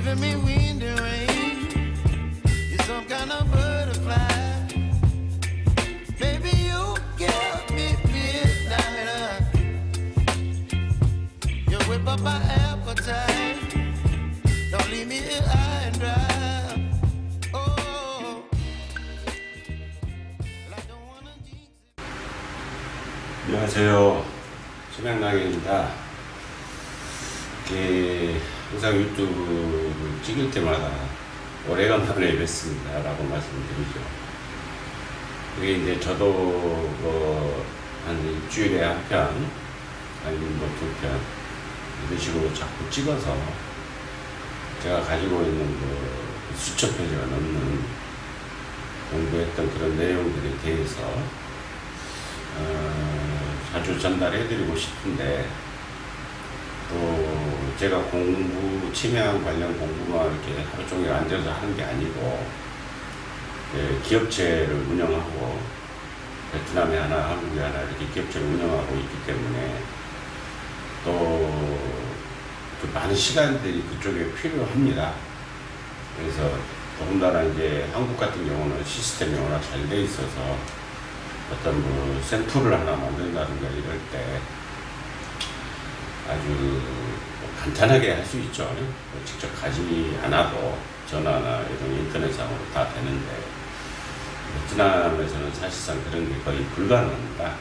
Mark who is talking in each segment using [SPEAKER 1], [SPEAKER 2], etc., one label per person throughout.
[SPEAKER 1] giving me wind and rain. You're some kind of butterfly. Baby, you give me midnight. You whip up my appetite. Don't leave me here high and dry. Oh, well, I don't wanna jinx it.
[SPEAKER 2] 안녕하세요. 심양락입니다. 항상 유튜브 찍을 때마다 오래간만에 뵙습니다 라고 말씀드리죠. 이게 이제 저도 한 일주일에 한 편, 아니면 두 편, 이런 식으로 자꾸 찍어서 제가 가지고 있는 수천 페이지가 넘는 공부했던 그런 내용들에 대해서 자주 전달해드리고 싶은데, 또 제가 치매암 관련 공부만 이렇게 하루 종일 앉아서 하는 게 아니고, 기업체를 운영하고 베트남에 하나, 한국에 하나 이렇게 기업체를 운영하고 있기 때문에 또 그 많은 시간들이 그쪽에 필요합니다. 그래서 더군다나 이제 한국 같은 경우는 시스템이 워낙 잘 돼 있어서 어떤 샘플을 하나 만든다든가 이럴 때 아주 간단하게 할 수 있죠. 직접 가지 않아도 전화나 이런 인터넷상으로 다 되는데, 베트남에서는 사실상 그런 게 거의 불가능합니다.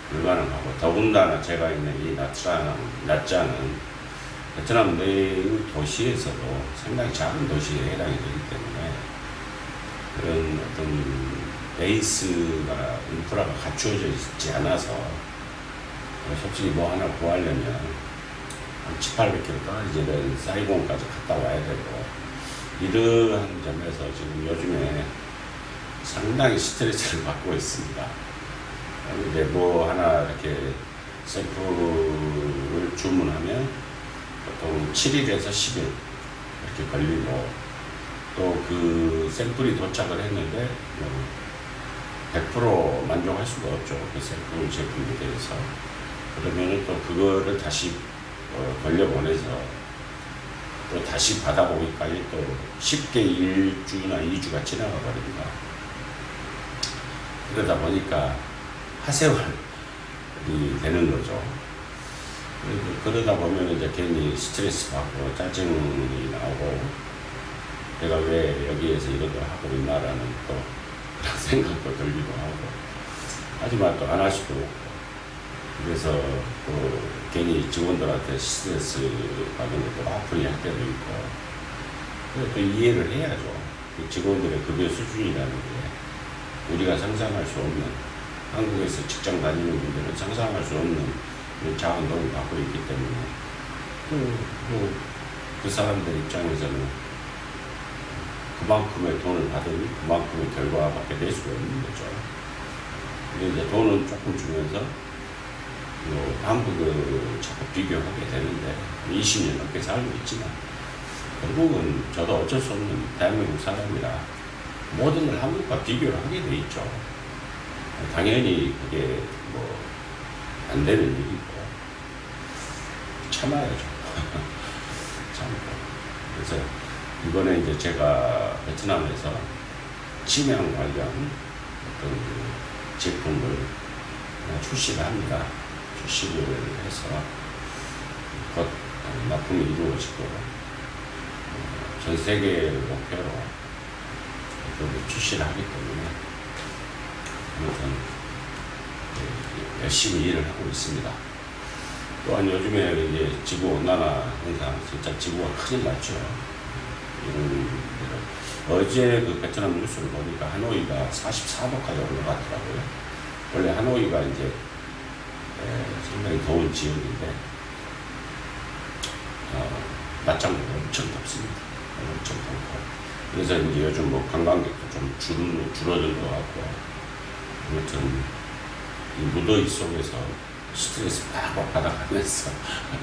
[SPEAKER 2] 불가능하고, 더군다나 제가 있는 이 나짜는 베트남 내 도시에서도 상당히 작은 도시에 해당이 되기 때문에 그런 어떤 베이스가, 인프라가 갖추어져 있지 않아서 솔직히 하나 구하려면 한 700~800km 떨어지는 사이공까지 갔다 와야 되고, 이러한 점에서 지금 요즘에 상당히 스트레스를 받고 있습니다. 이제 하나 이렇게 샘플을 주문하면 보통 7일에서 10일 이렇게 걸리고, 또 그 샘플이 도착을 했는데 100% 만족할 수가 없죠. 그 샘플 제품에 대해서. 그러면은 또 그거를 다시 돌려보내서 또 다시 받아보기까지 또 쉽게 1주나 2주가 지나가 버립니다. 그러다 보니까 하세월이 되는 거죠. 그러다 보면 이제 괜히 스트레스 받고 짜증이 나오고, 내가 왜 여기에서 이런 걸 하고 있나라는 또 그런 생각도 들기도 하고, 하지만 또 안 할 수도 없고, 그래서 또 괜히 직원들한테 스트레스 받는 것도 아프니 할 때도 있고, 그래서 또 이해를 해야죠. 그 직원들의 급여 수준이라는 게 우리가 상상할 수 없는, 한국에서 직장 다니는 분들은 상상할 수 없는 작은 돈을 받고 있기 때문에 그 사람들 입장에서는 그만큼의 돈을 받으니 그만큼의 결과밖에 낼 수가 없는 거죠. 근데 이제 돈은 조금 주면서 한국을 자꾸 비교하게 되는데, 20년 넘게 살고 있지만 결국은 저도 어쩔 수 없는 대한민국 사람이라 모든 걸 한국과 비교를 하게 돼 있죠. 당연히 그게 안 되는 일이고 참아야죠. 참고. 그래서 이번에 이제 제가 베트남에서 치매암 관련 어떤 제품을 출시를 합니다. 출시를 해서 곧 납품이 이루어지고, 전 세계를 목표로 출시를 하기 때문에 아무튼 열심히 일을 하고 있습니다. 또한 요즘에 이제 지구온난화 현상, 진짜 지구가 큰일 났죠. 어제 그 베트남 뉴스를 보니까 하노이가 44도까지 올라갔더라고요. 원래 하노이가 이제 상당히 더운 지역인데, 낮장도 엄청 덥습니다. 엄청 덥고. 그래서 이제 요즘 관광객도 좀 줄어든 것 같고, 아무튼 이 무더위 속에서 스트레스 팍팍 받아가면서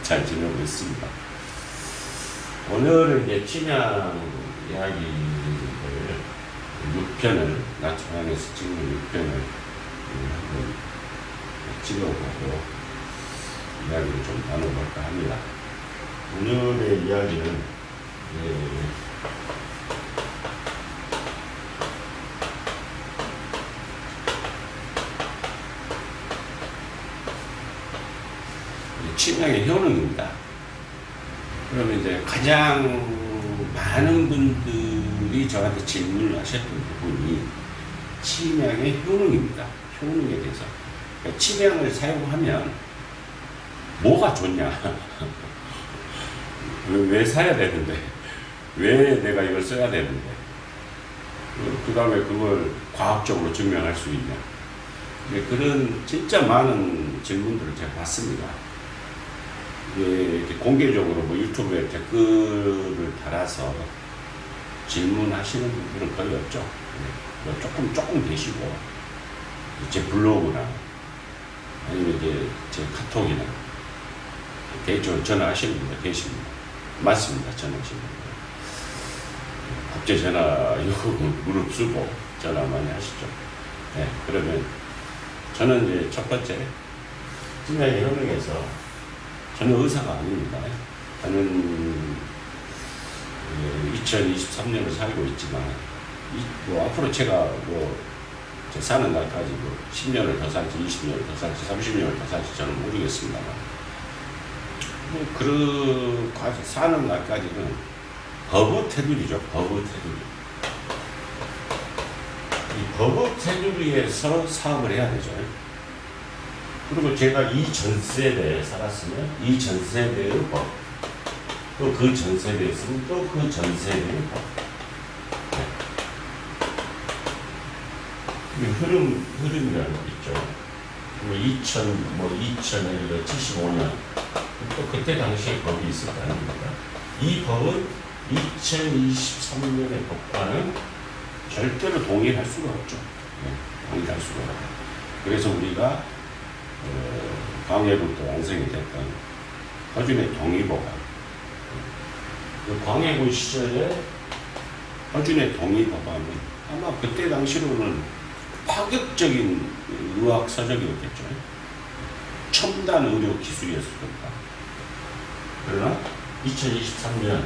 [SPEAKER 2] 잘 지내고 있습니다. 오늘은 이제 치매암 이야기를 6편을, 나트랑에서 찍는 6편을 한번 찍어보고 이야기를 좀 나눠볼까 합니다. 오늘의 이야기는 치명의 효능입니다. 그러면 이제 가장 많은 분들이 저한테 질문을 하셨던 부분이 치명의 효능입니다. 효능에 대해서. 그러니까 치명을 사용하면 뭐가 좋냐? 왜 사야 되는데? 왜 내가 이걸 써야 되는데? 그 다음에 그걸 과학적으로 증명할 수 있냐? 그런 진짜 많은 질문들을 제가 받습니다. 이렇게 공개적으로 뭐 유튜브에 댓글을 달아서 질문하시는 분들은 거의 없죠. 조금 계시고, 제 블로그나 아니면 이제 제 카톡이나 개인적으로 전화하시는 분들 계십니다. 맞습니다. 전화하시는 분들. 국제 전화 요금 무릅쓰고 전화 많이 하시죠. 네, 그러면 저는 이제 첫 번째, 치명의 효능에서 저는 의사가 아닙니다. 저는 2023년을 살고 있지만, 뭐 앞으로 제가 제 사는 날까지 10년을 더 살지, 20년을 더 살지, 30년을 더 살지 저는 모르겠습니다만, 그렇게 사는 날까지는 버버 테두리죠. 버버 테두리. 이 버버 테두리에서 사업을 해야 되죠. 그리고 제가 이 전세대에 살았으면 이 전세대의 법, 또 그 전세대에 있으면 또 그 전세대의 법. 네. 흐름이라는 거 있죠. 2075년, 또 그때 당시에 법이 있었다는 겁니다. 이 법은 2023년의 법과는 절대로 동일할 수가 없죠. 네, 동일할 수가 없죠. 그래서 우리가 광해군도 완성이 됐던 허준의 동의보감, 광해군 시절에 허준의 동의보감은 아마 그때 당시로는 파격적인 의학 서적이었겠죠. 첨단 의료 기술이었을 겁니다. 그러나 2023년,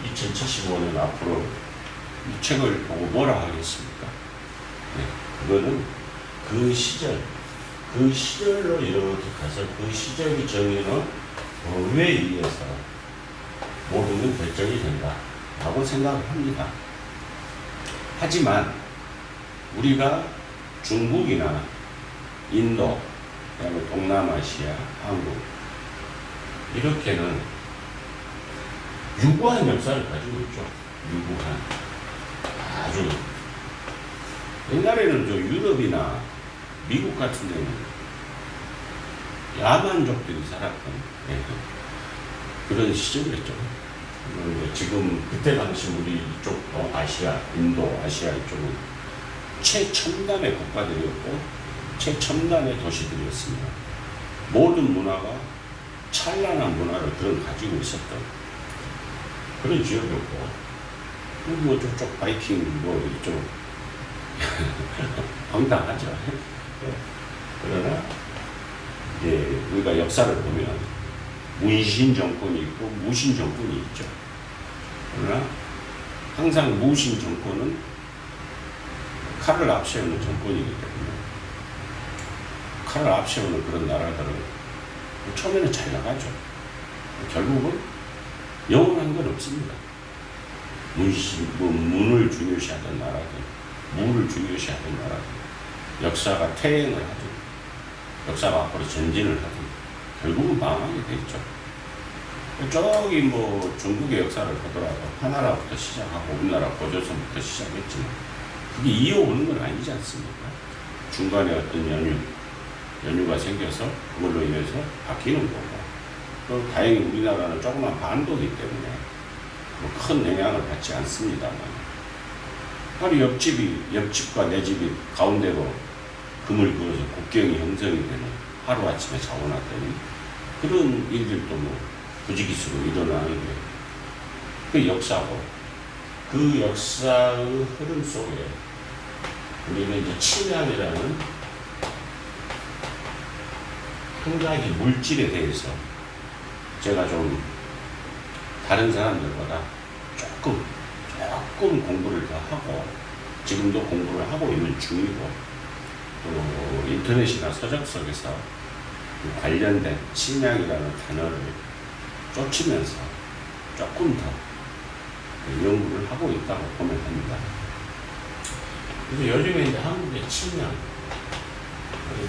[SPEAKER 2] 2075년 앞으로 이 책을 보고 뭐라 하겠습니까? 네, 그거는 그 시절로 이렇게 가서 그 시절이 정해놓은 법에 의해서 모든 결정이 된다라고 생각을 합니다. 하지만 우리가 중국이나 인도, 그다음에 동남아시아, 한국 이렇게는 유구한 역사를 가지고 있죠. 유구한. 아주 옛날에는 저 유럽이나 미국 같은 데는 야만족들이 살았던 그런 시절이었죠. 지금 그때 당시 우리 이쪽 아시아, 인도, 아시아 이쪽은 최첨단의 국가들이었고 최첨단의 도시들이었습니다. 모든 문화가 찬란한 문화를 가지고 있었던 그런 지역이었고, 뭐 저쪽 바이킹 뭐 이쪽 황당하죠. 그러나 이제 우리가 역사를 보면 문신 정권이 있고 무신 정권이 있죠. 그러나 항상 무신 정권은 칼을 앞세우는 정권이기 때문에 칼을 앞세우는 그런 나라들은 처음에는 잘 나가죠. 결국은 영원한 건 없습니다. 문을 중요시하던 나라들, 무를 중요시하던 나라들, 역사가 퇴행을 하든, 역사가 앞으로 전진을 하든, 결국은 망하게 되죠. 저기 뭐 중국의 역사를 보더라도 하나라부터 시작하고 우리나라 고조선부터 시작했지만 그게 이어오는 건 아니지 않습니까? 중간에 어떤 연유가 생겨서 그걸로 인해서 바뀌는 거고, 또 다행히 우리나라는 조그만 반도이기 때문에 큰 영향을 받지 않습니다만, 바로 옆집과 내 집이 가운데로 금을 그어서 국경이 형성이 되는 하루아침에 자원하더니 그런 일들도 뭐 부지기수로 일어나는 게 그 역사고, 그 역사의 흐름 속에 우리는 이제 침향이라는 한 가지 물질에 대해서 제가 좀 다른 사람들보다 조금 공부를 더 하고 지금도 공부를 하고 있는 중이고 또 인터넷이나 서적 속에서 관련된 침향이라는 단어를 쫓으면서 조금 더 연구를 하고 있다고 보면 됩니다. 그래서 요즘에 이제 한국의 침향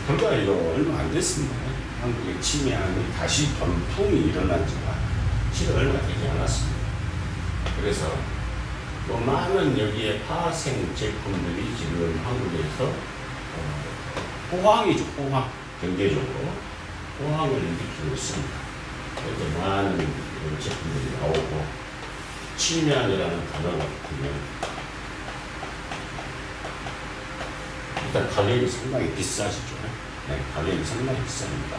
[SPEAKER 2] 불과 이거 얼마 안 됐습니다. 한국의 침향이 다시 돌풍이 일어난 지가 실은 얼마 되지 않았습니다. 그래서 또 많은 여기에 파생 제품들이 지금 한국에서 호황이죠. 호황. 경제적으로 호황을 일으키고 있습니다. 그래서 많은 이런 제품들이 나오고 침향이라는 단어가 보면 일단 가격이 상당히 비싸시죠. 네, 가격이 상당히 비쌉니다.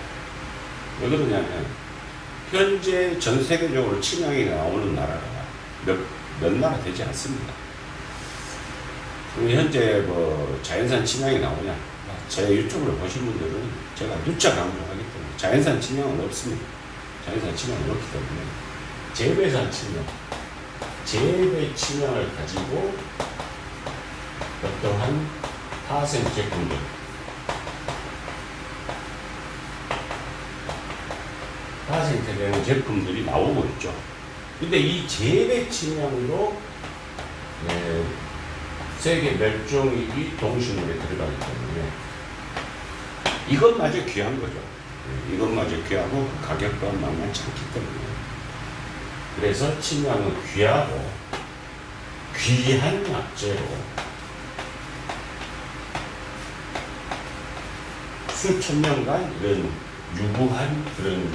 [SPEAKER 2] 왜 그러냐면 현재 전 세계적으로 침향이 나오는 나라가 몇 나라 되지 않습니다. 현재 뭐 자연산 침향이 나오냐? 제 유튜브를 보신 분들은 제가 누차 강조하기 때문에 자연산 침향은 없습니다. 자연산 침향은 없기 때문에 재배산 침향, 재배 침향을 가지고 어떠한 파생 제품들, 파생되는 제품들이 나오고 있죠. 근데 이 재배 침향으로 세계 멸종위기 동식물에 들어가기 때문에 이것마저 귀한 거죠. 이것마저 귀하고 그 가격 또한 만만치 않기 때문에 그래서 침향은 귀하고 귀한 약재로 수천 년간 이런 유구한 그런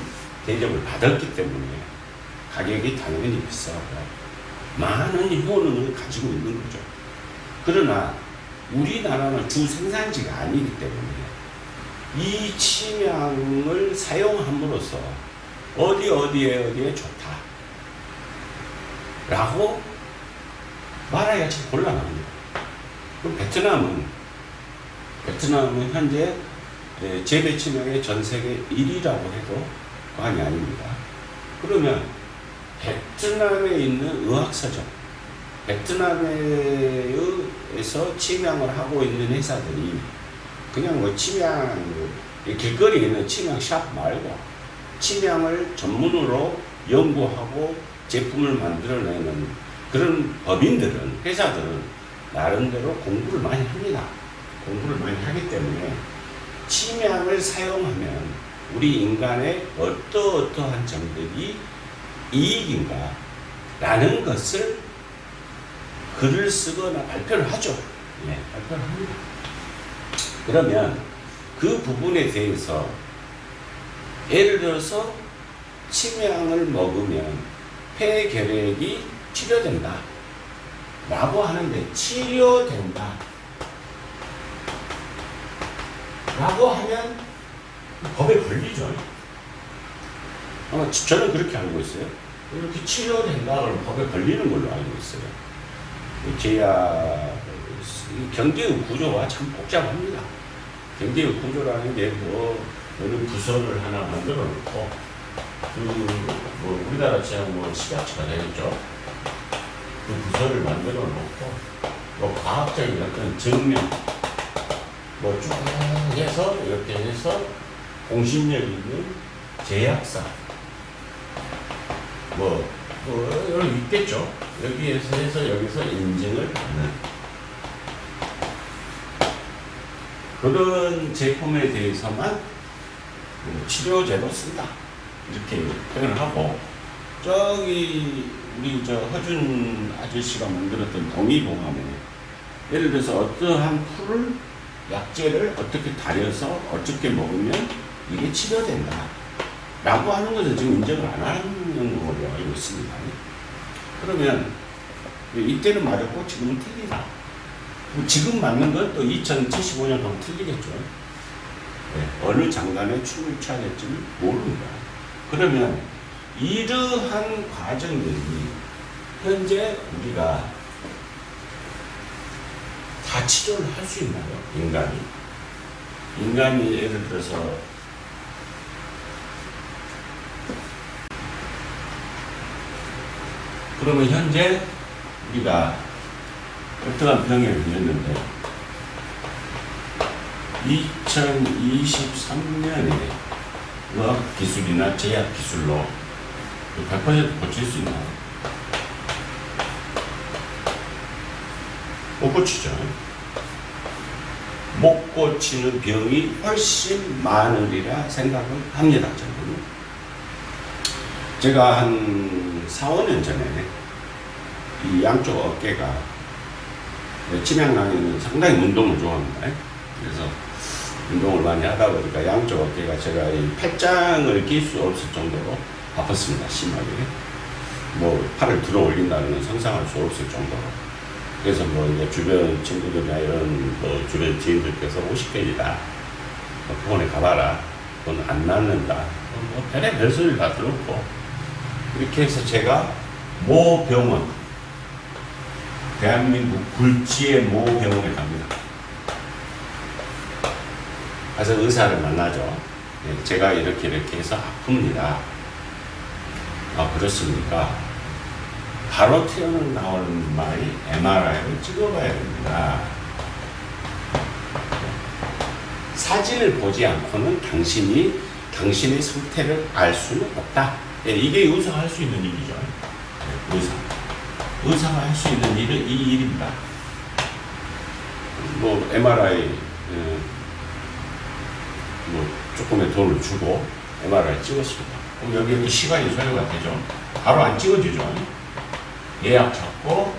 [SPEAKER 2] 대접을 받았기 때문에 가격이 당연히 비싸고 많은 효능을 가지고 있는 거죠. 그러나 우리나라는 주 생산지가 아니기 때문에 이 침향을 사용함으로써 어디에 좋다 라고 말하기가 참 곤란합니다. 그럼 베트남은 현재 재배 침향의 전 세계 1위라고 해도 과언이 아닙니다. 그러면 베트남에 있는 의학서적, 베트남에서 침향을 하고 있는 회사들이 그냥 뭐 침향, 길거리에 있는 침향샵 말고 침향을 전문으로 연구하고 제품을 만들어내는 그런 법인들은, 회사들은 나름대로 공부를 많이 합니다. 공부를 많이 하기 때문에 침향을 사용하면 우리 인간의 어떠한 점들이 이익인가 라는 것을 글을 쓰거나 발표를 하죠. 예, 발표를 합니다. 그러면 그 부분에 대해서 예를 들어서 침향을 먹으면 폐결핵이 치료된다 라고 하는데 치료된다 라고 하면 법에 걸리죠. 아마 저는 그렇게 알고 있어요. 이렇게 치료된다 그러면 법에 걸리는 걸로 알고 있어요. 제야 경제의 구조가 참 복잡합니다. 경제의 구조라는 게 뭐 어느 부서를 하나 만들어 놓고 뭐 우리나라처럼 뭐 식약처가 되겠죠. 그 부서를 만들어 놓고 뭐 과학적인 어떤 증명 뭐 쭉 해서 이렇게 해서 공신력 있는 제약사 여기 있겠죠. 여기에서 해서 여기서 인증을 받는 그런 제품에 대해서만 치료제로 쓴다 이렇게 표현을 하고, 저기 우리 허준 아저씨가 만들었던 동의보감에 예를 들어서 어떠한 풀을 약재를 어떻게 달여서 어떻게 먹으면 이게 치료된다 라고 하는 것은 지금 인정을 안 하는 걸로 알고 있습니다. 그러면 이때는 맞았고 지금은 틀리다. 지금 맞는 건 또 2075년 가면 틀리겠죠. 네, 어느 장단에 춤을 춰야 될지는 모릅니다. 그러면 이러한 과정들이 현재 우리가 다 치료를 할 수 있나요? 인간이 예를 들어서 그러면 현재 우리가 어떠한 병에 걸렸는데 2023년에 의학기술이나 제약기술로 100% 고칠 수 있나요? 못 고치죠. 못 고치는 병이 훨씬 많으리라 생각을 합니다. 저는. 제가 한 4, 5년 전에 이 양쪽 어깨가 침양랑이는 상당히 운동을 좋아합니다. 그래서 운동을 많이 하다 보니까 양쪽 어깨가 제가 이 팔짱을 낄 수 없을 정도로 아팠습니다. 심하게. 뭐 팔을 들어 올린다는 건 상상할 수 없을 정도로. 그래서 뭐 이제 주변 친구들이나 이런 뭐 주변 지인들께서 50개이다. 병원에 가봐라. 그건 안 낫는다. 뭐 별의별 소리를 다 들었고. 이렇게 해서 제가 모 병원, 대한민국 굴지의 모 병원에 갑니다. 가서 의사를 만나죠. 제가 이렇게 해서 아픕니다. 아, 그렇습니까? 바로 튀어나오는 말이 MRI를 찍어봐야 됩니다. 사진을 보지 않고는 당신의 상태를 알 수는 없다. 이게 의사가 할 수 있는 일이죠. 의사가 할 수 있는 일은 이 일입니다. 뭐 MRI 뭐 조금의 돈을 주고 MRI 찍었습니다. 그럼 여기에 또 시간이 소요가 되죠. 바로 안 찍어주죠. 예약 잡고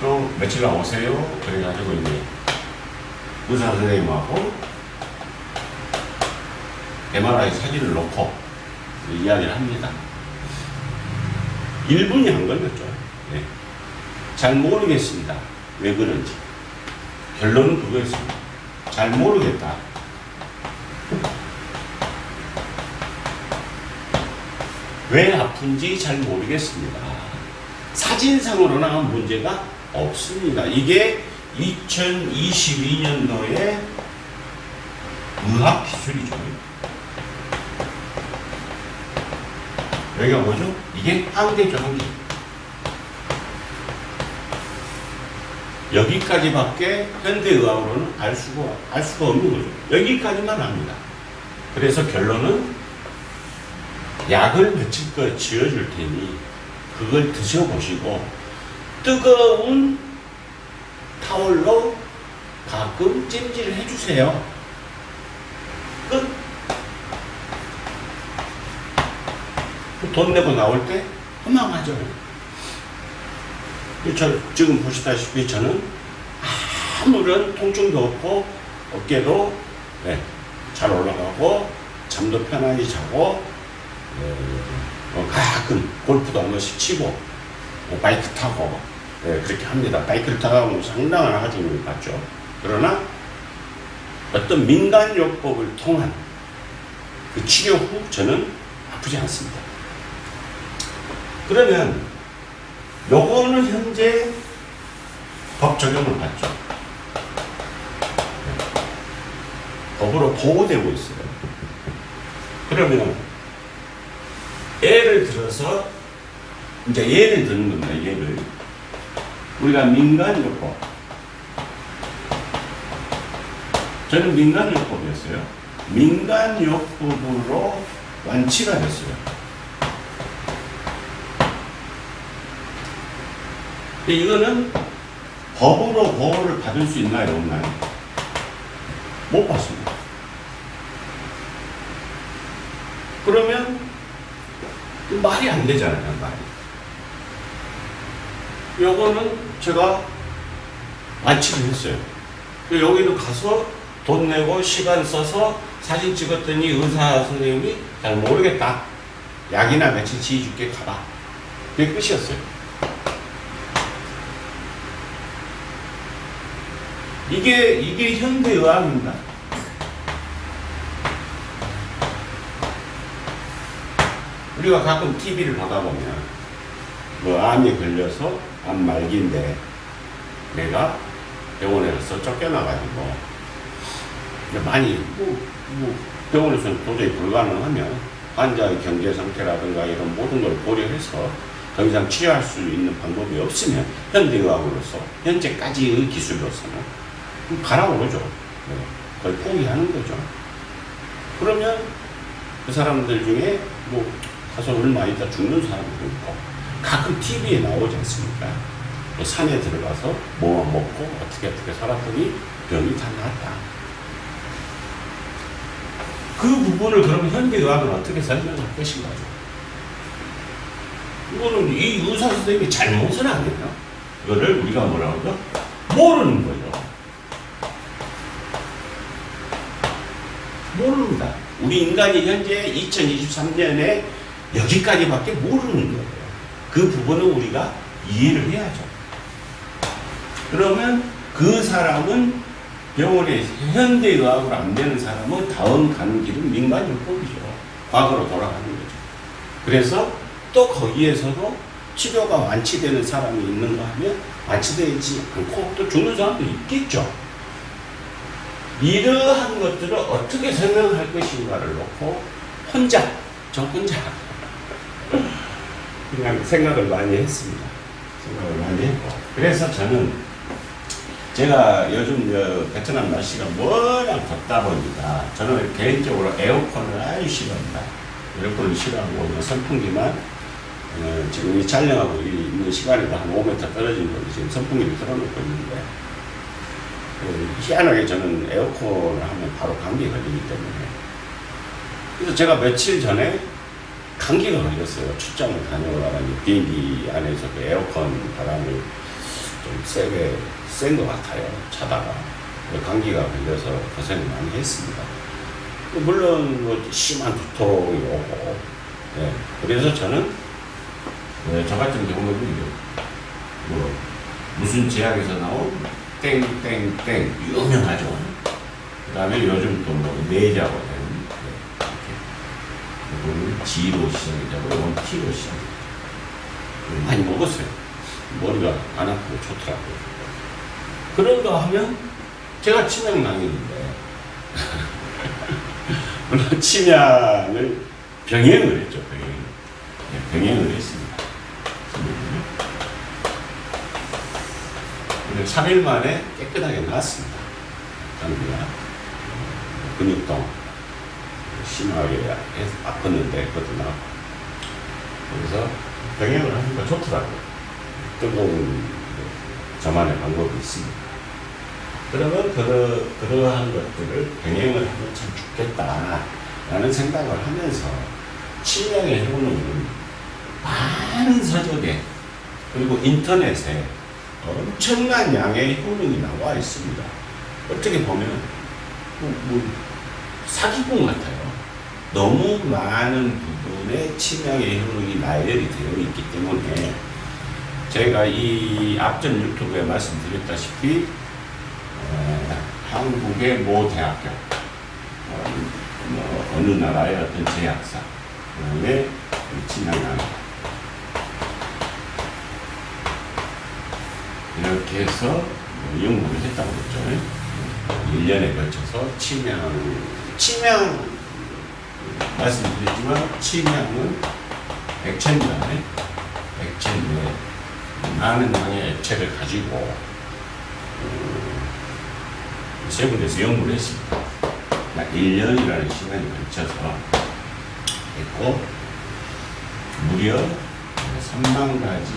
[SPEAKER 2] 또 며칠 날 오세요. 그래가지고 이제 의사 선생님하고 MRI 사진을 놓고 이야기를 합니다. 1분이 안 걸렸죠. 네. 잘 모르겠습니다. 왜 그런지. 결론은 그거였습니다. 잘 모르겠다. 왜 아픈지 잘 모르겠습니다. 사진상으로는 문제가 없습니다. 이게 2022년도에 의학기술이죠. 여기가 뭐죠? 이게 한계죠, 한계. 여기까지밖에 현대의학으로는 알 수가 없는 거죠. 여기까지만 합니다. 그래서 결론은 약을 며칠껏 지어줄 테니 그걸 드셔보시고 뜨거운 타월로 가끔 찜질을 해주세요. 끝. 돈 내고 나올 때 허망하죠. 지금 보시다시피 저는 아무런 통증도 없고 어깨도 잘 올라가고 잠도 편안히 자고 가끔 골프도 한 번씩 치고 바이크 타고 그렇게 합니다. 바이크를 타고 상당한 하중을 받죠. 그러나 어떤 민간요법을 통한 그 치료 후 저는 아프지 않습니다. 그러면 요거는 현재 법 적용을 받죠. 법으로 보호되고 있어요. 그러면 예를 들어서 이제 예를 드는 겁니다. 예를 우리가 민간요법, 저는 민간요법이었어요. 민간요법으로 완치가 됐어요. 이거는 법으로 보호를 받을 수 있나요, 없나요? 못 받습니다. 그러면 말이 안 되잖아요, 말이. 요거는 제가 완치를 했어요. 여기도 가서 돈 내고 시간 써서 사진 찍었더니 의사 선생님이 잘 모르겠다. 약이나 며칠 지어줄게, 가봐. 그게 끝이었어요. 이게 현대의학입니다. 우리가 가끔 TV를 보다 보면 뭐 암이 걸려서 암 말기인데 내가 병원에 가서 쫓겨나가지고 많이 병원에서는 도저히 불가능하면 환자의 경제 상태라든가 이런 모든 걸 고려해서 더 이상 치료할 수 있는 방법이 없으면 현대의학으로서 현재까지의 기술로서는 가라고 그러죠. 네. 거의 포기하는 거죠. 그러면 그 사람들 중에 뭐 가서 얼마 있다 죽는 사람도 있고 가끔 TV에 나오지 않습니까? 또 산에 들어가서 뭐만 먹고 어떻게 살았더니 병이 다 나았다. 그 부분을 그러면 현대의학은 어떻게 설명할 것인가요? 이거는 이 의사 선생님이 잘못은 아니에요. 이거를 우리가 뭐라고 하죠? 모르는 거죠. 모릅니다. 우리 인간이 현재 2023년에 여기까지밖에 모르는 거예요. 그 부분을 우리가 이해를 해야죠. 그러면 그 사람은 병원에 현대의학으로 안 되는 사람은 다음 가는 길은 민간요법이죠. 과거로 돌아가는 거죠. 그래서 또 거기에서도 치료가 완치되는 사람이 있는가 하면 완치되지 않고 또 죽는 사람도 있겠죠. 이러한 것들을 어떻게 설명할 것인가를 놓고 저 혼자 그냥 생각을 많이 했습니다. 생각을 많이 했고. 그래서 제가 요즘 베트남 날씨가 워낙 덥다 보니까 저는 개인적으로 에어컨을 아주 싫어합니다. 에어컨을 싫어하고 선풍기만 지금 이 촬영하고 있는 시간에도 한 5m 떨어진 곳에 지금 선풍기를 틀어놓고 있는데 희한하게 저는 에어컨을 하면 바로 감기 걸리기 때문에 그래서 제가 며칠 전에 감기가 걸렸어요. 출장을 다녀오다가 비행기 안에서 그 에어컨 바람을 좀 세게 센 것 같아요. 자다가 감기가 걸려서 고생을 많이 했습니다. 물론 뭐 심한 두통이 오고 네. 그래서 저는 저 같은 경우는 뭐 무슨 제약에서 나온 땡땡땡 유명하죠. 그 다음에 요즘 또 뭐 내자고 되는 이거는 G로 시작이자고 이건 T로 시작이죠. 많이 먹었어요. 머리가 안 아프고 좋더라고요. 그런가 하면 제가 침향낭인인데 물론 침향을 병행을 했죠. 병행을 했습니다. 3일 만에 깨끗하게 나았습니다. 감기가 근육통 심하게 아팠는데 그것도 나았고 그래서 병행을 하니까 좋더라고요. 뜨거운 저만의 방법이 있습니다. 그러면 그러한 것들을 병행을 하면 참 좋겠다라는 생각을 하면서 치명의 효능은 많은 서적에 그리고 인터넷에 엄청난 양의 효능이 나와 있습니다. 어떻게 보면 사기꾼 같아요. 너무 많은 부분에 치명의 효능이 나열이 되어 있기 때문에 제가 이 앞전 유튜브에 말씀드렸다시피 한국의 모 대학교 어느 나라의 어떤 제약사 그다음에 진양강 이렇게 해서 연구를 했다고 그랬죠. 1년에 걸쳐서 치명 말씀드렸지만 치명은 액체인데 많은 양의 액체를 가지고 세 군데서 연구를 했습니다. 1년이라는 시간이 걸쳐서 했고 무려 3만 가지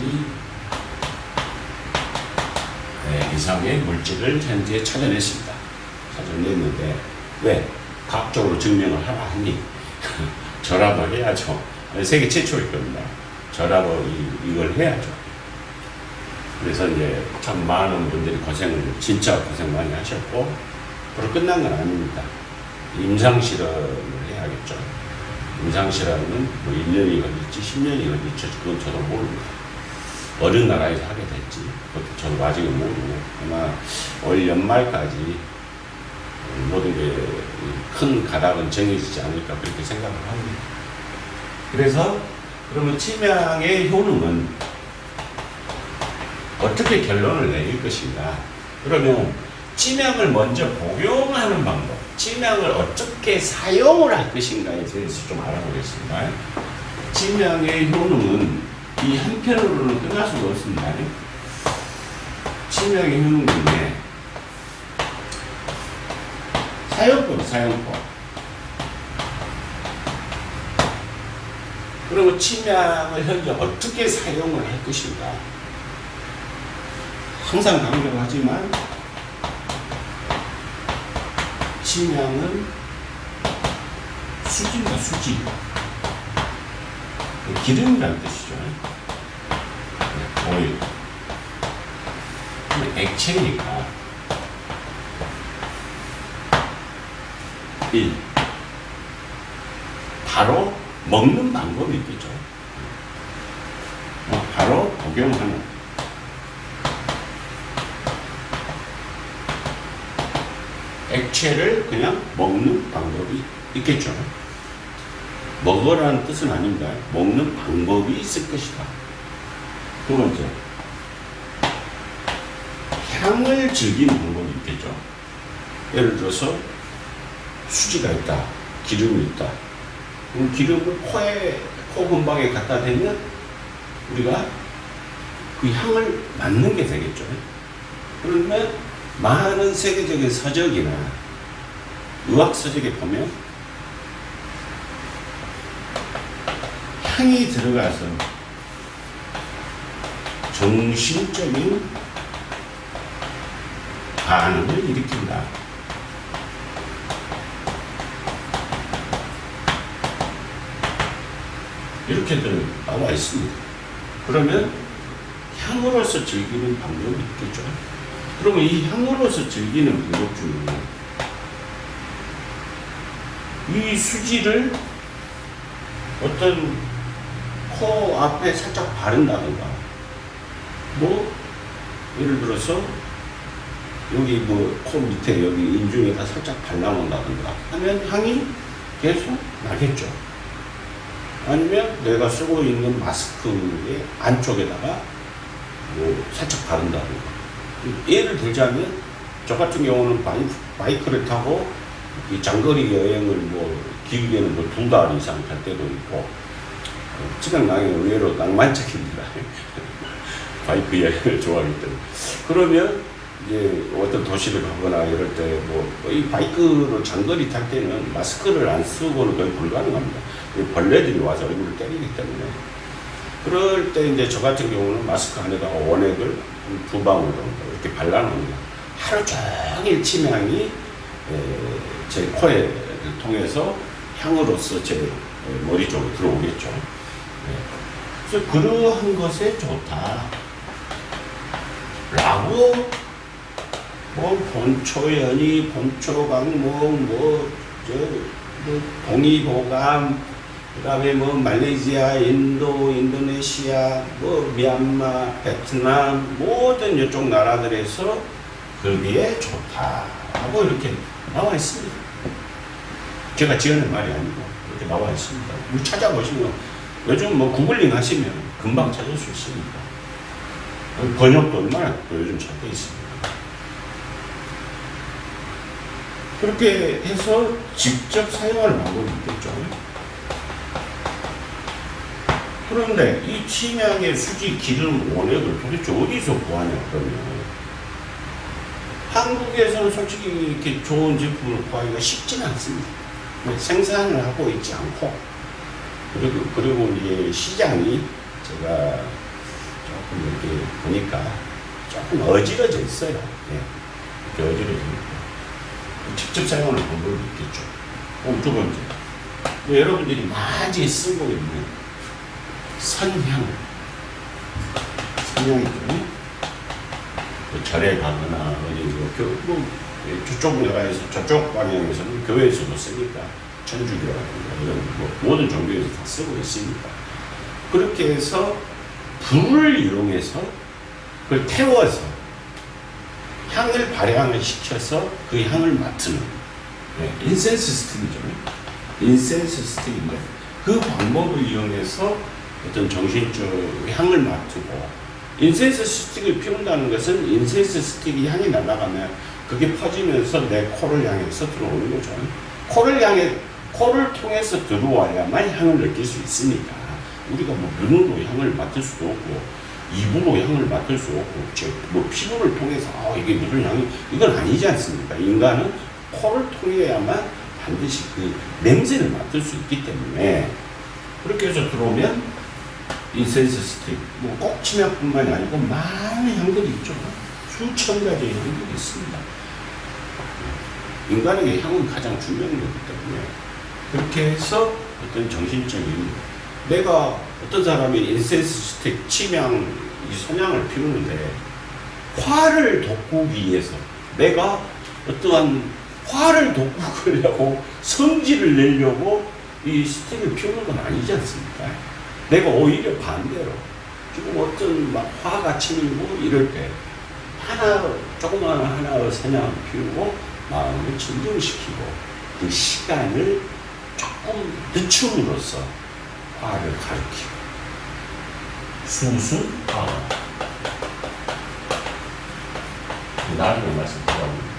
[SPEAKER 2] 이상의 물질을 현재 찾아냈습니다. 찾아냈는데 왜? 과학적으로 증명을 하라 하니 저라도 해야죠. 세계 최초일 겁니다. 저라도 이걸 해야죠. 그래서 이제 참 많은 분들이 진짜 고생 많이 하셨고, 그리고 끝난 건 아닙니다. 임상실험을 해야겠죠. 임상실험은 뭐 1년이 걸릴지 10년이 걸릴지 그건 저도 모릅니다. 어느 나라에서 하게 될지 그것도 저도 아직은 모르고 아마 올 연말까지 모든 게 큰 가닥은 정해지지 않을까 그렇게 생각을 합니다. 그래서 그러면 치명의 효능은 어떻게 결론을 내릴 것인가? 그러면 치명을 먼저 복용하는 방법, 치명을 어떻게 사용을 할 것인가에 대해서 좀 알아보겠습니다. 치명의 효능은 이 한편으로는 끝날 수가 없습니다. 치매의 효능 중에 사용법. 그리고 치약을 현재 어떻게 사용을 할 것인가. 항상 강조하지만 치약은 수지입니다. 수지. 기름이라는 뜻이죠. 오일. 액체니까. 1. 바로 먹는 방법이 있겠죠. 바로 복용하는. 액체를 그냥 먹는 방법이 있겠죠. 먹으라는 뜻은 아닙니다. 먹는 방법이 있을 것이다. 두 번째, 향을 즐기는 방법이 있겠죠. 예를 들어서 수지가 있다, 기름이 있다. 그럼 기름을 코 근방에 갖다 대면 우리가 그 향을 맡는 게 되겠죠. 그러면 많은 세계적인 서적이나 의학 서적에 보면 향이 들어가서 정신적인 반응을 일으킨다. 이렇게들 나와 있습니다. 그러면 향으로서 즐기는 방법이 있겠죠. 그러면 이 향으로서 즐기는 방법 중에 이 수지를 어떤 코 앞에 살짝 바른다든가, 뭐 예를 들어서 여기 뭐 코 밑에 여기 인중에다 살짝 발라놓는다든가 하면 향이 계속 나겠죠. 아니면 내가 쓰고 있는 마스크의 안쪽에다가 뭐 살짝 바른다든가. 예를 들자면 저 같은 경우는 바이크를 타고 이 장거리 여행을 뭐 길게는 뭐 2달 이상 갈 때도 있고, 지방낭이 의외로 낭만적입니다. 바이크 여행을 좋아하기 때문에. 그러면 이제 어떤 도시를 가거나 이럴 때 뭐 이 바이크로 장거리 탈 때는 마스크를 안 쓰고는 거의 불가능합니다. 벌레들이 와서 얼굴을 때리기 때문에. 그럴 때 이제 저 같은 경우는 마스크 안에다가 원액을 2방울 정도 이렇게 발라놓습니다. 하루 종일 침향이 제 코에 통해서 향으로서 제 머리 쪽으로 들어오겠죠. 그래서 그러한 것에 좋다 라고 뭐 본초연이, 본초강목, 동의보감, 그 다음에 뭐 말레이시아, 인도네시아, 뭐 미얀마, 베트남 모든 이쪽 나라들에서 거기에 좋다라고 이렇게 나와 있습니다. 제가 지어낸 말이 아니고 이렇게 나와 있습니다. 찾아보시면 요즘 뭐 구글링 하시면 금방 찾을 수 있습니다. 번역도 얼마나 또 요즘 잘 돼 있습니다. 그렇게 해서 직접 사용할 방법이 있겠죠. 그런데 이 침향의 수지, 기름, 원액을 도대체 어디서 구하냐 그러면 한국에서는 솔직히 이렇게 좋은 제품을 구하기가 쉽지는 않습니다. 생산을 하고 있지 않고, 그리고 이제 시장이 제가 조금 이렇게 보니까 조금 어지러져 있어요. 이렇게 어지러져 있고. 직접 사용하는 방법이 있겠죠. 두 번째, 여러분들이 많이 쓰고 있는 선향 있죠. 절에 가거나 어디 저쪽 나라에서, 저쪽 방향에서는 교회에서도 쓰니까 천주교라든가 이런 모든 종교에서 다 쓰고 있습니다. 그렇게 해서 불을 이용해서 그걸 태워서 향을 발향을 시켜서 그 향을 맡는 인센스 스틱이죠. 인센스 스틱인데 그 방법을 이용해서 어떤 정신적 향을 맡고, 인센스 스틱을 피운다는 것은 인센스 스틱이 향이 날아가면 그게 퍼지면서 내 코를 향해서 들어오는 거죠. 코를 통해서 들어와야만 향을 느낄 수 있으니까 우리가 뭐 눈으로 향을 맡을 수도 없고 입으로 향을 맡을 수 없고 뭐 피부를 통해서 이게 무슨 향이 이건 아니지 않습니까? 인간은 코를 통해야만 반드시 그 냄새를 맡을 수 있기 때문에 그렇게 해서 들어오면 인센스 스틱 뭐 꼭 치약뿐만이 아니고 많은 향들이 있죠. 수천 가지의 향들이 있습니다. 인간에게 향은 가장 중요한 거기 때문에 그렇게 해서 어떤 정신적인 내가 어떤 사람이 인센스 스틱 치명 이 선향을 피우는데 화를 돋구기 위해서 내가 어떠한 화를 돋구려고 성질을 내려고 이 스틱을 피우는 건 아니지 않습니까? 내가 오히려 반대로 지금 어떤 막 화가 치밀고 이럴 때 조그마한 하나의 선향을 피우고 마음을 진정시키고 그 시간을 조금 늦춤으로써 화를 가리키고 수순 나중에 말씀드렸는데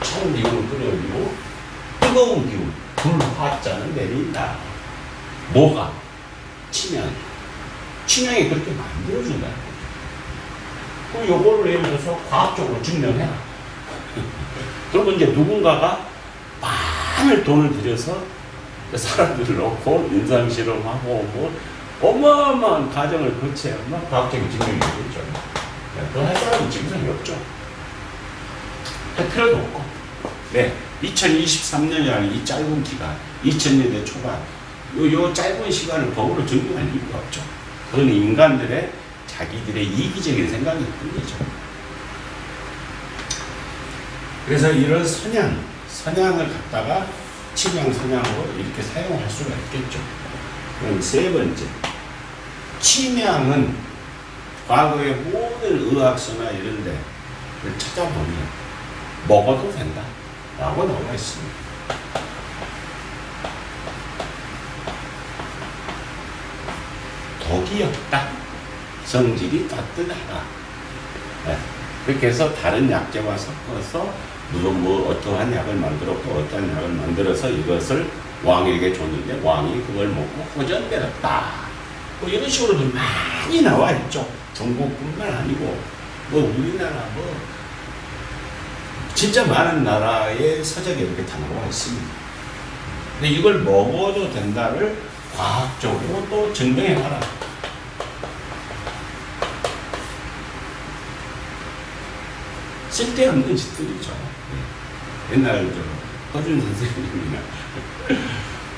[SPEAKER 2] 차가운 기운을 끌어올리고 뜨거운 기운 불화자는 내린다. 뭐가? 치명이 그렇게 만들어준다. 그럼 요거를 예를 들어서 과학적으로 증명해라. 그러면 이제 누군가가 많은 돈을 들여서 사람들을 넣고 임상실험하고 뭐 어마어마한 과정을 거쳐야만 과학적인 증명이 되겠죠. 그거 할 사람은 증상이 없죠. 할 필요도 없고. 네. 2023년이라는 이 짧은 기간, 2000년대 초반, 요 짧은 시간을 법으로 증명할 이유가 없죠. 그건 인간들의 자기들의 이기적인 생각일 뿐이죠. 그래서 이런 선향을 갖다가 치명 선향으로 이렇게 사용할 수가 있겠죠. 그럼 세 번째, 치명은 과거의 모든 의학서나 이런 데를 찾아보면 먹어도 된다 라고 나와 있습니다. 독이 없다. 성질이 따뜻하다. 네. 그렇게 해서 다른 약재와 섞어서 뭐 어떠한 약을 만들었고 어떠한 약을 만들어서 이것을 왕에게 줬는데 왕이 그걸 먹고 호전되었다. 뭐 이런 식으로도 많이 나와 있죠. 중국뿐만 아니고 뭐 우리나라 뭐 진짜 많은 나라의 서적에 이렇게 다 나와 있습니다. 근데 이걸 먹어도 된다를 과학적으로 또 증명해봐라. 쓸데없는 짓들이죠. 옛날 허준 선생님이나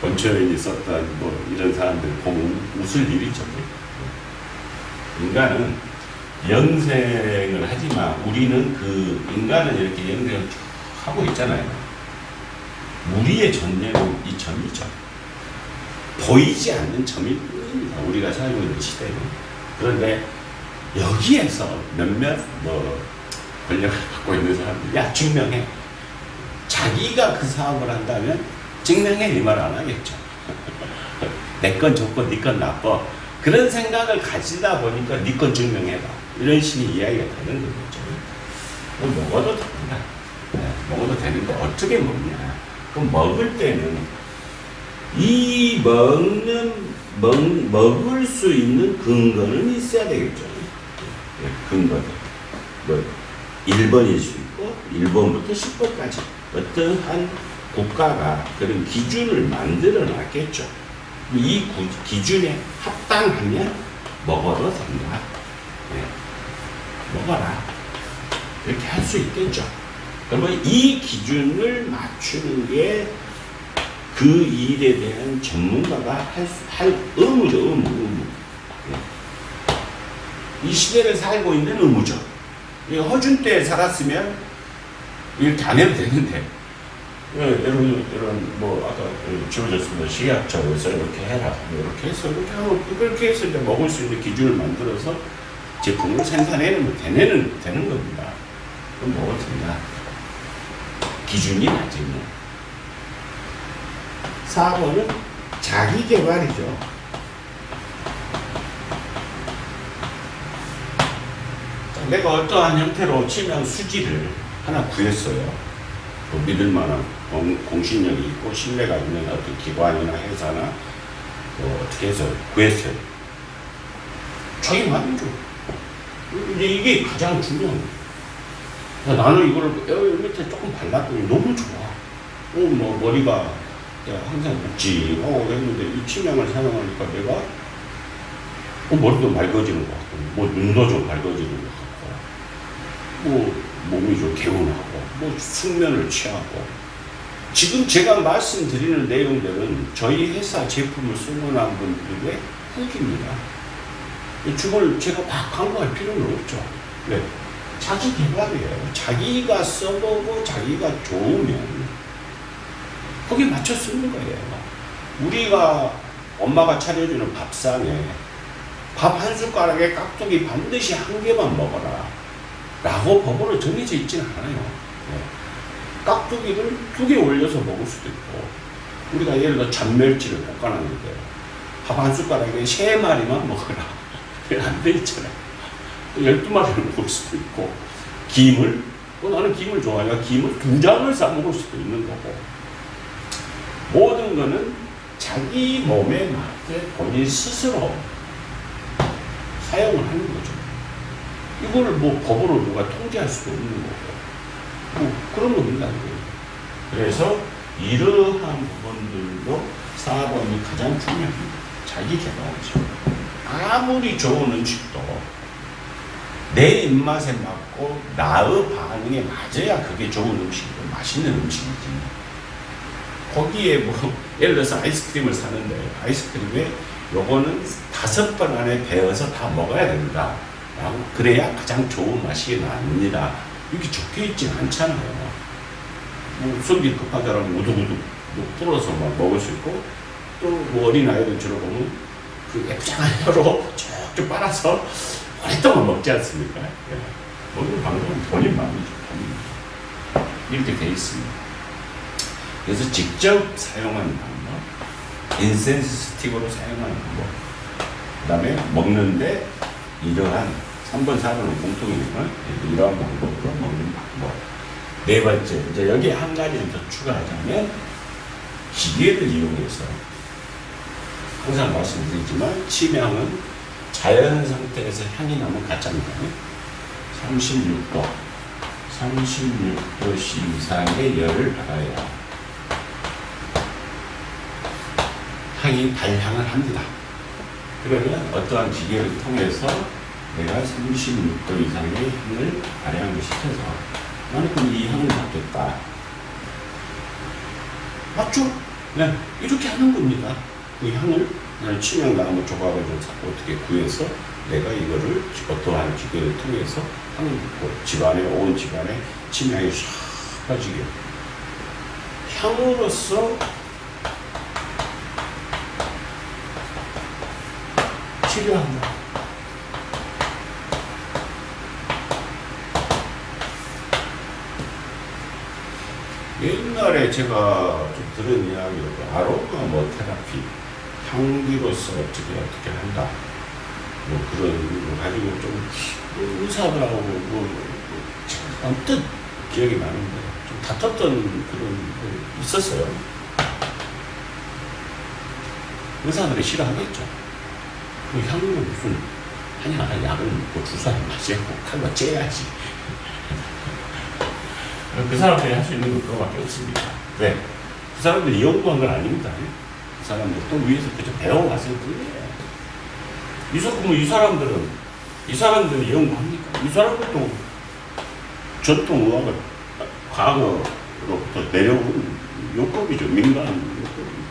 [SPEAKER 2] 권초연이 썼던 뭐 이런 사람들 보면 웃을 일이죠. 인간은 영생을 하지만 우리는 그 인간은 이렇게 영생을 쭉 하고 있잖아요. 우리의 전쟁은 이 점이죠. 보이지 않는 점일 뿐입니다. 우리가 살고 있는 시대는. 그런데 여기에서 몇몇 뭐 권력을 갖고 있는 사람들, 야 증명해. 자기가 그 사업을 한다면 증명해 이 말 안 하겠죠. 내 건 좋고 네 건 나빠. 그런 생각을 가지다 보니까 네 건 증명해봐. 이런 식의 이야기가 되는 거죠. 먹어도 됩니다. 네, 먹어도 되는데 어떻게 먹냐. 그럼 먹을 때는 이 먹을 수 있는 근거는 있어야 되겠죠. 네, 근거들. 뭐 1번일 수 있고 1번부터 10번까지 어떠한 국가가 그런 기준을 만들어 놨겠죠. 이 기준에 합당하면 먹어도 된다. 네. 먹어라. 이렇게 할 수 있겠죠. 그러면 이 기준을 맞추는 게 그 일에 대한 전문가가 할 의무죠. 의무. 네. 이 시대를 살고 있는 의무죠. 허준 때 살았으면 이렇게 안 해도 되는데, 이런 뭐 아까 지워졌습니다. 식약처에서 이렇게 해라, 이렇게 해서 이렇게 하고 그렇게 해서 이제 먹을 수 있는 기준을 만들어서 제품을 생산해내면 되는 겁니다. 그럼 먹어도 된다. 기준이 낮으면. 4번은 자기 개발이죠. 내가 어떠한 형태로 치명 수지를 하나 구했어요. 또 믿을 만한 공신력이 있고 신뢰가 있는 어떤 기관이나 회사나 뭐 어떻게 해서 구했어요. 자기 만족. 이제 이게 가장 중요한 거예요. 나는 이걸 에어 밑에 조금 발랐더니 너무 좋아. 뭐 머리가 항상 묵직하고 했는데 이 침향을 사용하니까 내가 머리도 맑아지는 것 같고, 뭐 눈도 좀 밝아지는 것 같고, 뭐 몸이 좀 개운하고, 뭐 숙면을 취하고. 지금 제가 말씀드리는 내용들은 저희 회사 제품을 수문한 분들의 후기입니다. 이걸 제가 막 광고할 필요는 없죠. 네. 자기 개발이에요. 자기가 써보고 자기가 좋으면 거기에 맞춰 쓰는 거예요. 우리가 엄마가 차려주는 밥상에 밥 한 숟가락에 깍두기 반드시 한 개만 먹어라 라고 법으로 정해져 있지는 않아요. 네. 깍두기를 2개 올려서 먹을 수도 있고, 우리가 예를 들어 잔멸치를 볶아놨는데 밥 한 숟가락에 3마리만 먹어라 안 돼 있잖아요. 12마리를 먹을 수도 있고, 김을 나는 김을 좋아하니까 김을 2장을 싸 먹을 수도 있는 거고, 모든 거는 자기 몸에 맞게 본인 스스로 사용을 하는 거죠. 이거를 뭐 법으로 누가 통제할 수도 없는 거고, 뭐 그런 겁니다. 그래서 이러한 부분들도 사업원이 가장 중요합니다. 자기 개발이죠. 아무리 좋은 음식도 내 입맛에 맞고 나의 반응에 맞아야 그게 좋은 음식이고 맛있는 음식이지. 거기에 뭐 예를 들어서 아이스크림을 사는데 아이스크림에 요거는 5번 안에 데워서 다 먹어야 된다 라고, 그래야 가장 좋은 맛이 납니다. 이렇게 적혀있진 않잖아요. 뭐 성질 급하다라면 우두우두 풀어서 막 먹을 수 있고, 또 뭐 어린아이들 들어보면 그 예쁘장한 혀로 쭉쭉 빨아서 오랫동안 먹지 않습니까? 예. 먹는 방법은 본인 마음이죠. 이렇게 돼 있습니다. 그래서 직접 사용하는 방법, 인센스 스틱으로 사용하는 방법, 그 다음에 먹는데 이러한 3번, 4번은 공통이지만 이러한 방법으로 먹는 방법. 4번째, 이제 여기에 한 가지를 더 추가하자면 기계를 이용해서, 항상 말씀드리지만 침향은 자연 상태에서 향이 나면 가짜입니다. 36도 이상의 열을 받아야 향이 발향을 합니다. 그러면 어떠한 기계를 통해서 내가 36도 이상의 향을 발향을 시켜서 나는 그럼 이 향을 맡겠다. 맞죠? 네, 이렇게 하는 겁니다. 그 향을 나는 침향나무 조각을 좀 어떻게 구해서 내가 이거를 어떠한 기계를 통해서 향을 붓고 집안에, 온 집안에 침향이 샥 빠지게 향으로서 치료한다. 옛날에 제가 좀 들은 이야기로 아로마 뭐 테라피, 향기로서 어떻게 한다. 뭐 그런 거 가지고 좀 의사들하고 언뜻 기억이 나는데 좀 다퉜던 그런 거 있었어요. 의사들이 싫어하겠죠. 그 향은 무슨 하냐, 약을 먹고 주사를 맞고 칼로 째야지. 그 사람들이 할 수 있는 건 그거밖에 없습니다. 네. 그 사람들이 연구한 건 아닙니다. 그 사람들 또 위에서 그저 배워왔을 뿐이에요. 이 사람들이 연구합니까? 이 사람들도 전통의학을 과거로부터 내려온 요법이죠. 민간 요법입니다.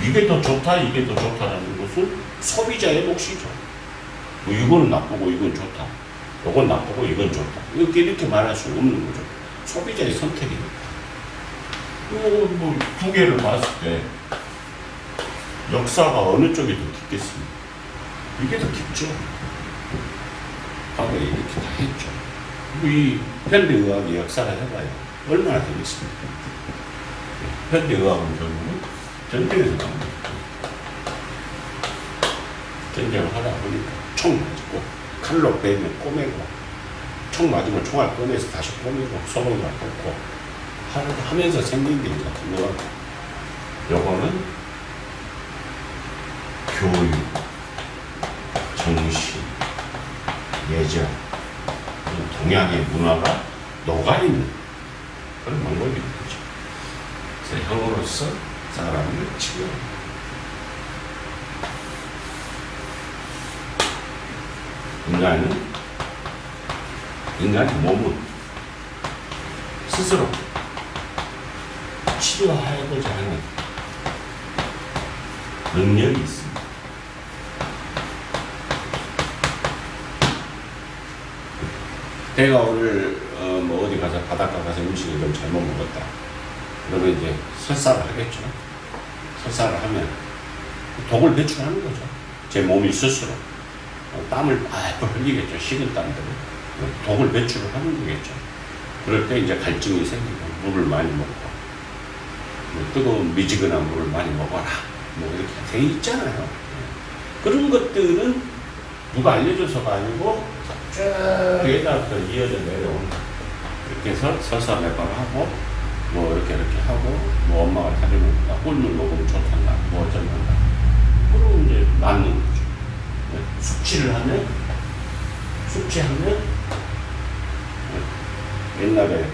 [SPEAKER 2] 이게 더 좋다, 이게 더 좋다라는 것은 소비자의 몫이죠. 뭐 이거는 나쁘고 이건 좋다. 이건 나쁘고 이건 좋다. 이렇게 말할 수 없는 거죠. 소비자의 선택입니다. 뭐 두 개를 봤을 때 역사가 어느 쪽이 더 깊겠습니까? 이게 더 깊죠. 과거에 이렇게 다 했죠. 이 현대의학의 역사를 해봐요. 얼마나 되겠습니까? 현대의학은 결국은 전쟁에서 나온 거예요. 전쟁을 하다 보니까 총 맞고 칼로 베면 꼬매고, 총 맞으면 총알 꺼내서 다시 꼬매고, 소금을 붓고 하면서 생긴 게 이제 의학. 요거는 교육, 정신, 예절, 동양의 문화가 녹아있는 그런 방법인 거죠. 그래서 형으로서 사람을 치료합니다. 인간의 몸은 스스로 치료하고자 하는 능력이 있습니다. 내가 오늘 뭐 어디 가서 바닷가 가서 음식을 좀 잘못 먹었다. 그러면 이제 설사를 하겠죠. 설사를 하면 독을 배출하는 거죠. 제 몸이 스스로 땀을 빨빨 흘리겠죠. 식은 땀들을 독을 배출을 하는 거겠죠. 그럴 때 이제 갈증이 생기고 물을 많이 먹고 뭐 뜨거운 미지근한 물을 많이 먹어라. 뭐 이렇게 돼 있잖아요. 그런 것들은 누가 알려줘서가 아니고 쭉 예다부터 이어져 내려온 이렇게 해서 설사 몇 번 하고 뭐 이렇게 하고 뭐 엄마가 타주면 꿀물 먹으면 좋단다 뭐 어쩐단다 그러면 이제 낫는 거죠. 숙취하면 옛날에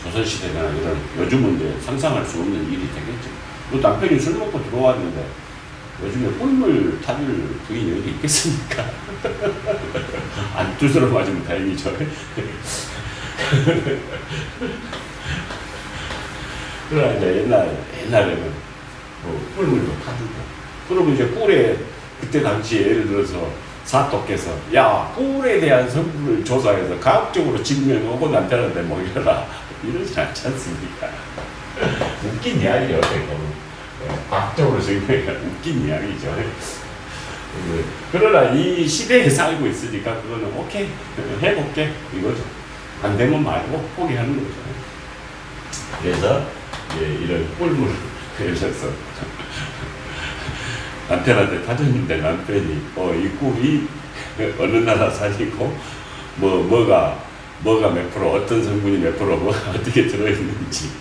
[SPEAKER 2] 조선시대나 이런 요즘은 이제 상상할 수 없는 일이 되겠죠. 뭐 남편이 술 먹고 들어왔는데 요즘에 꿀물 타줄 부인이 어디 있겠습니까? 안 두드러 맞으면 다행이죠. 그러나 이제 옛날에는 뭐 꿀물도 타주고 그러면 이제 꿀에 그때 당시에 예를 들어서 사또께서 야 꿀에 대한 성분을 조사해서 과학적으로 증명하고 남편한테 먹여라 이러지 않지 않습니까? 웃긴 이야기예요. 과학적으로 증명해 웃긴 이야기죠. 그러나 이 시대에 살고 있으니까 그거는 오케이 해볼게 이거죠. 안 되면 말고 포기하는 거죠. 그래서 이런 꿀물 그러셔서 남편한테 타줬는데 남편이 이 꿀이 어느 나라 산이고 뭐가 몇 프로 어떤 성분이 몇 프로 뭐가 어떻게 들어있는지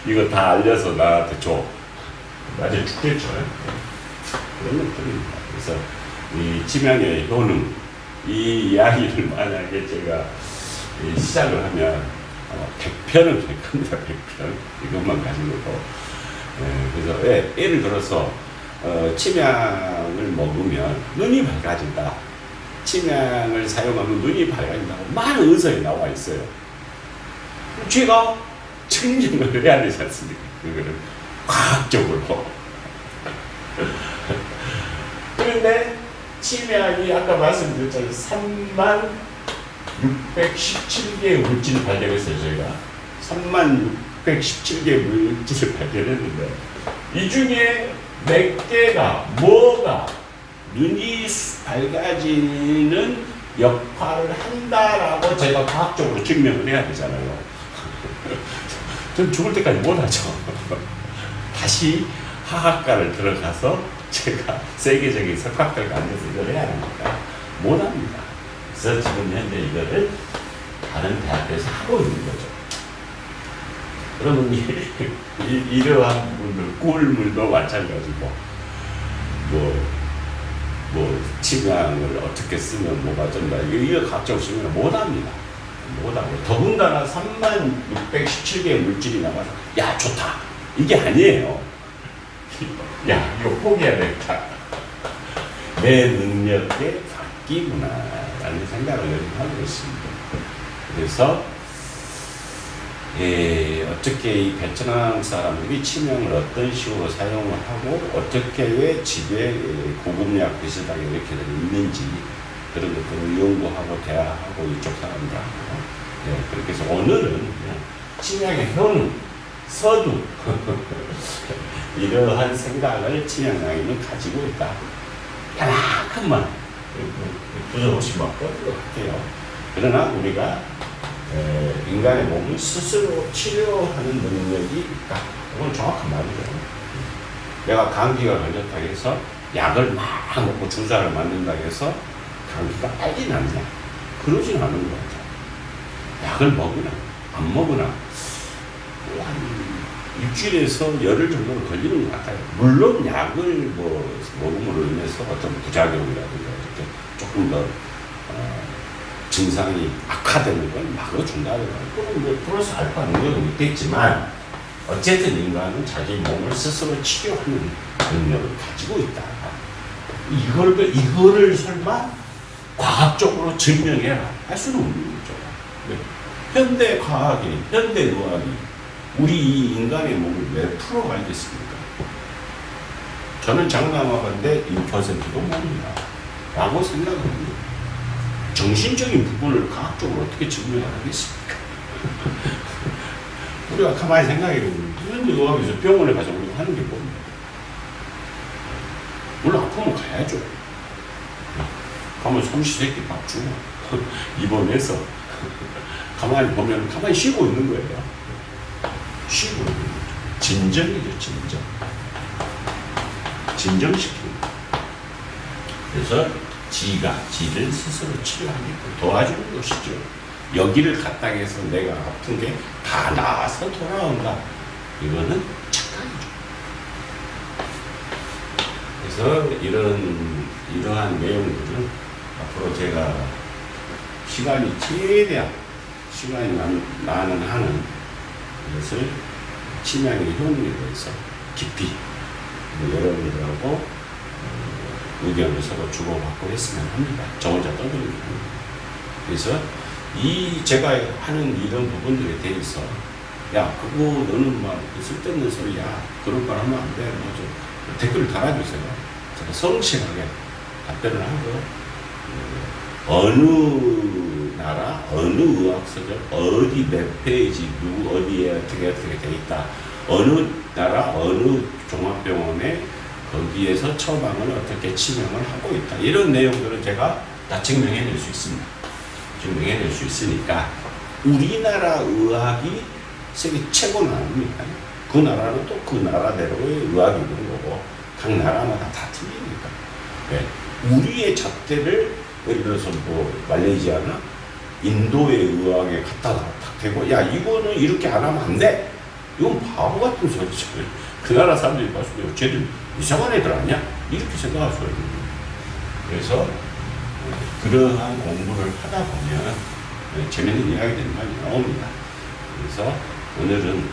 [SPEAKER 2] 이거 다 알려서 나한테 줘. 나중에 죽겠죠. 그런 것들입니다. 그래서 이 치명의 효능 이 이야기를 만약에 제가 시작을 하면 100편은 될 겁니다. 100편 이것만 가지고도. 그래서 예를 들어서 침향을 먹으면 눈이 밝아진다. 침향을 사용하면 눈이 밝아진다고 많은 의사에 나와 있어요. 제가 증명을 해야 되지 않습니까? 그거를 과학적으로. 그런데 침향이 아까 말씀드렸잖아요. 3617개의 물질을 발견했어요. 저희가 3617개의 물질을 발견했는데 이 중에 몇 개가 뭐가 눈이 밝아지는 역할을 한다라고 제가 과학적으로 증명을 해야 되잖아요. 전 죽을 때까지 못하죠. 다시 화학과를 들어가서 제가 세계적인 석학들과 앉아서 이걸 해야 하니까 못합니다. 그래서 지금 현재 이거를 다른 대학에서 하고 있는 거죠. 그러면 이러한 분들 꿀물도 마찬가지고 침향을 어떻게 쓰면 뭐가 된다 이거 각종 쓰면 못합니다. 못하고 더군다나 3617개의 물질이 나와서 야 좋다 이게 아니에요. 야 이거 포기해야 되겠다. 내 능력의 바뀌구나 라는 생각을 요즘 하고 있습니다. 그래서 어떻게 이 베트남 사람들이 치명을 어떤 식으로 사용을 하고 어떻게 왜 집에 고급약 비슷하게 이렇게 있는지 그런 것들을 연구하고 대화하고 이쪽 사람들하고 그렇게 해서 오늘은 치명의 효능, 서두 이러한 생각을 치명양이는 가지고 있다. 하나큼만 부정없이 막 뻗을 것 같아요. 그러나 우리가 인간의 몸을 스스로 치료하는 능력이 있다. 이건 정확한 말이죠. 내가 감기가 걸렸다 해서 약을 막 먹고 주사를 맞는다 해서 감기가 빨리 낫냐? 그러진 않은 것 같아요. 약을 먹으나 안 먹으나 한 일주일에서 열흘 정도는 걸리는 것 같아요. 물론 약을 먹음으로 인해서 어떤 부작용이라든가 이렇게 조금 더 증상이 악화되는 걸 막아준다는 거예요. 그건 뭐 플러스 알파 능력은 있겠지만 어쨌든 인간은 자기 몸을 스스로 치료하는 능력을 가지고 있다. 이거를 설마 과학적으로 증명해라 할 수는 없는 거죠. 현대 과학이, 현대 의학이 우리 이 인간의 몸을 왜 풀어가겠습니까? 저는 장담하건대 1%도 모릅니다. 라고 생각합니다. 정신적인 부분을 과학적으로 어떻게 증명을 하겠습니까? 우리가 가만히 생각해보면 현대 의학에서 병원에 가서 우리가 하는 게 뭡니까? 물론 아프면 가야죠. 가면 삼시세끼 밥 주고 입원해서 가만히 보면 가만히 쉬고 있는 거예요. 쉬고 있는 거죠. 진정이죠, 진정. 진정시키는 거예요. 그래서 지를 스스로 치료하게끔 도와주는 것이죠. 여기를 갖다 해서 내가 아픈 게 다 나아서 돌아온다. 이거는 착각이죠. 그래서 이러한 내용들은 앞으로 제가 시간이 최대한 시간이 나는 한은 이것을 치명의 효능에 대해서 깊이 여러분들하고 의견을 서로 주고받고 했으면 합니다. 저 혼자 떠들기 합니다. 그래서 제가 하는 이런 부분들에 대해서 야 그거 너는 막 쓸데없는 소리야 그런 말 하면 안 돼. 뭐 댓글을 달아주세요. 제가 성실하게 답변을 하고 어느 나라 어느 의학서적 어디 몇 페이지 누구 어디에 어떻게 돼 있다 어느 나라 어느 종합병원에 거기에서 처방을 어떻게 치명을 하고 있다 이런 내용들은 제가 다 증명해낼 수 있습니다. 증명해낼 수 있으니까 우리나라 의학이 세계 최고는 아닙니까? 그 나라는 또 그 나라대로의 의학이 있는 거고 각 나라마다 다 틀리니까 네. 우리의 잣대를 예를 들어서 뭐 말레이시아나 인도의 의학에 갖다가 탁 대고 야 이거는 이렇게 안 하면 안 돼. 이건 바보 같은 소리죠. 그 나라 사람들이 봤을 때 쟤들 이상한 애들 아니야? 이렇게 생각할 수가 있는 거예요. 그래서 그러한 공부를 하다 보면 재밌는 이야기들이 많이 나옵니다. 그래서 오늘은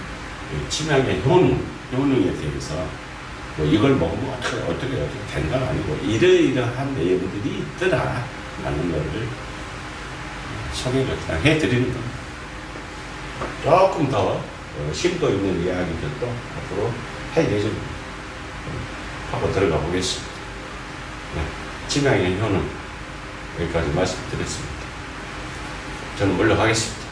[SPEAKER 2] 치명의 효능에 대해서 뭐 이걸 먹으면 어떻게 된다가 아니고 이러이러한 내용들이 있더라 라는 것을 소개를 그냥 해드리는 겁니다. 조금 더 심도 있는 이야기들도 앞으로 할 예정입니다. 하고 들어가 보겠습니다. 네. 치명의 효능 여기까지 말씀드렸습니다. 저는 물러가겠습니다.